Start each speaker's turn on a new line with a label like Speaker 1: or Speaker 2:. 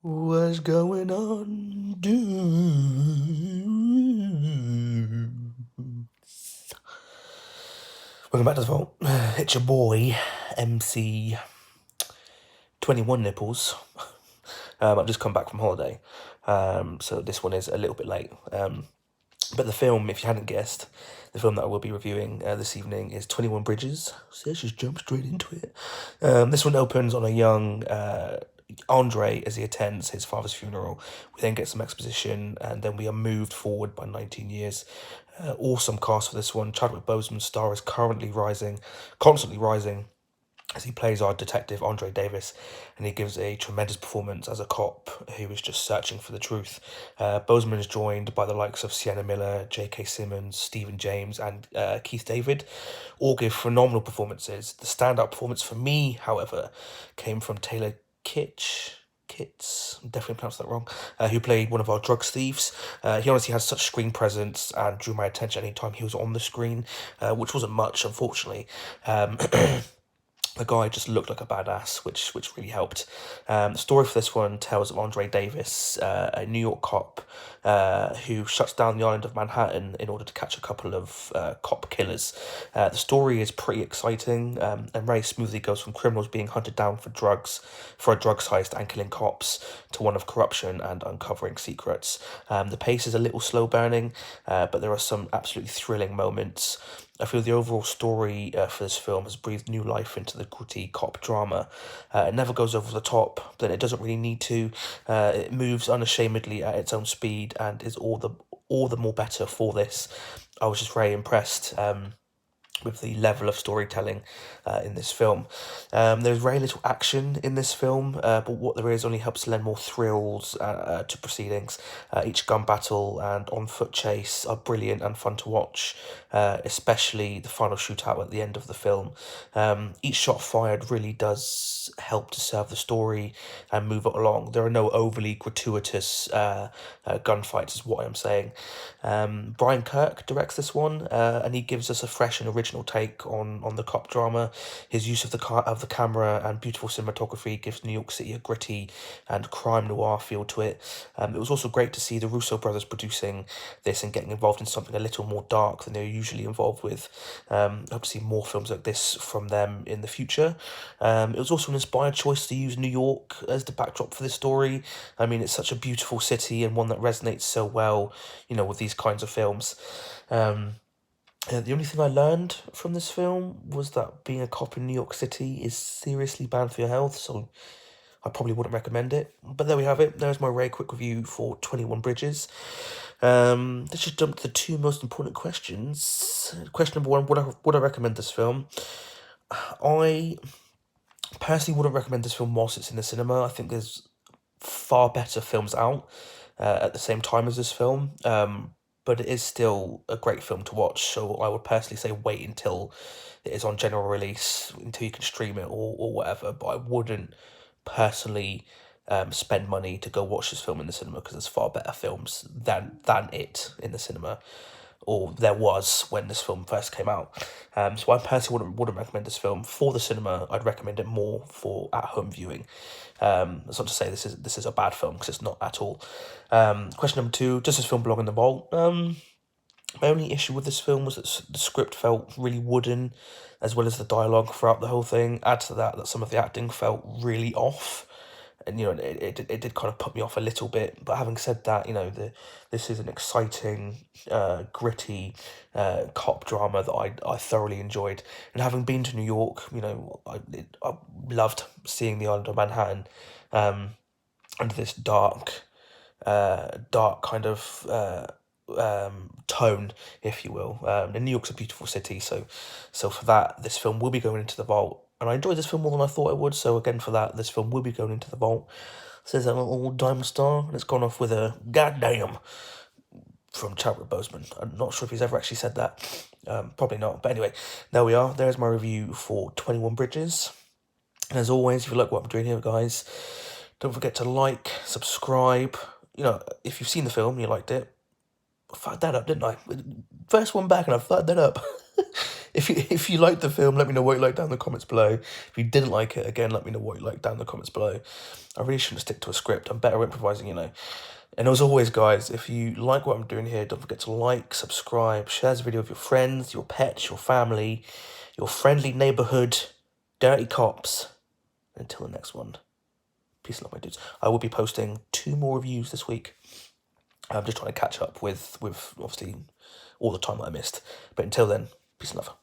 Speaker 1: What's going on, dude? Welcome back to the vault. It's your boy, MC 21 Nipples. I've just come back from holiday, so this one is a little bit late. But the film, if you hadn't guessed, the film that I will be reviewing this evening is 21 Bridges. So let's just jump straight into it. This one opens on a young Andre as he attends his father's funeral. We then get some exposition, and then we are moved forward by 19 years. Awesome cast for this one. Chadwick Boseman's star is currently rising, constantly rising, as he plays our detective Andre Davis, and he gives a tremendous performance as a cop who is just searching for the truth. Boseman is joined by the likes of Sienna Miller, J.K. Simmons, Stephen James, and Keith David. All give phenomenal performances. The standout performance for me, however, came from Taylor Kitsch, definitely pronounced that wrong, who played one of our drugs thieves. He honestly had such screen presence and drew my attention anytime he was on the screen, which wasn't much, unfortunately. The guy just looked like a badass, which really helped. The story for this one tells of Andre Davis, a New York cop who shuts down the island of Manhattan in order to catch a couple of cop killers. The story is pretty exciting and very smoothly goes from criminals being hunted down for a drugs heist and killing cops, to one of corruption and uncovering secrets. The pace is a little slow burning, but there are some absolutely thrilling moments. I feel the overall story for this film has breathed new life into the gritty cop drama. It never goes over the top, but it doesn't really need to. It moves unashamedly at its own speed and is all the more better for this. I was just very impressed with the level of storytelling in this film. There's very little action in this film, but what there is only helps lend more thrills to proceedings. Each gun battle and on-foot chase are brilliant and fun to watch, especially the final shootout at the end of the film. Each shot fired really does help to serve the story and move it along. There are no overly gratuitous gunfights, is what I'm saying. Brian Kirk directs this one, and he gives us a fresh and original take on the cop drama. His use of the camera and beautiful cinematography gives New York City a gritty and crime noir feel to it. It was also great to see the Russo brothers producing this and getting involved in something a little more dark than they're usually involved with. Hope to see more films like this from them in the future. It was also an inspired choice to use New York as the backdrop for this story. I mean, it's such a beautiful city and one that resonates so well, with these kinds of films. The only thing I learned from this film was that being a cop in New York City is seriously bad for your health, so I probably wouldn't recommend it. But there we have it. There's my very quick review for 21 Bridges. Let's just jump to the two most important questions. Question number one, would I recommend this film? I personally wouldn't recommend this film whilst it's in the cinema. I think there's far better films out at the same time as this film. But it is still a great film to watch, so I would personally say wait until it is on general release, until you can stream it or whatever, but I wouldn't personally spend money to go watch this film in the cinema, because there's far better films than it in the cinema, or there was when this film first came out. So I personally wouldn't recommend this film for the cinema. I'd recommend it more for at-home viewing. That's not to say this is a bad film, because it's not at all. Question number two, does this film belong in the vault? My only issue with this film was that the script felt really wooden, as well as the dialogue throughout the whole thing. Add to that some of the acting felt really off, and it did kind of put me off a little bit. But having said that, this is an exciting, gritty cop drama that I thoroughly enjoyed. And having been to New York, I loved seeing the island of Manhattan under this dark kind of tone, if you will. And New York's a beautiful city, so for that, this film will be going into the vault. And I enjoyed this film more than I thought I would, so again, for that, this film will be going into the vault. Says that little diamond star, and it's gone off with a goddamn from Chadwick Boseman. I'm not sure if he's ever actually said that. Probably not. But anyway, there we are. There's my review for 21 Bridges. And as always, if you like what I'm doing here, guys, don't forget to like, subscribe. If you've seen the film and you liked it, I fucked that up, didn't I? First one back and I fucked that up. if you liked the film, let me know what you liked down in the comments below. If you didn't like it, again, let me know what you liked down in the comments below. I really shouldn't stick to a script. I'm better improvising, you know. And as always, guys, if you like what I'm doing here, don't forget to like, subscribe, share this video with your friends, your pets, your family, your friendly neighborhood, dirty cops. Until the next one, peace and love, my dudes. I will be posting 2 more reviews this week. I'm just trying to catch up with obviously all the time that I missed. But until then, peace and love.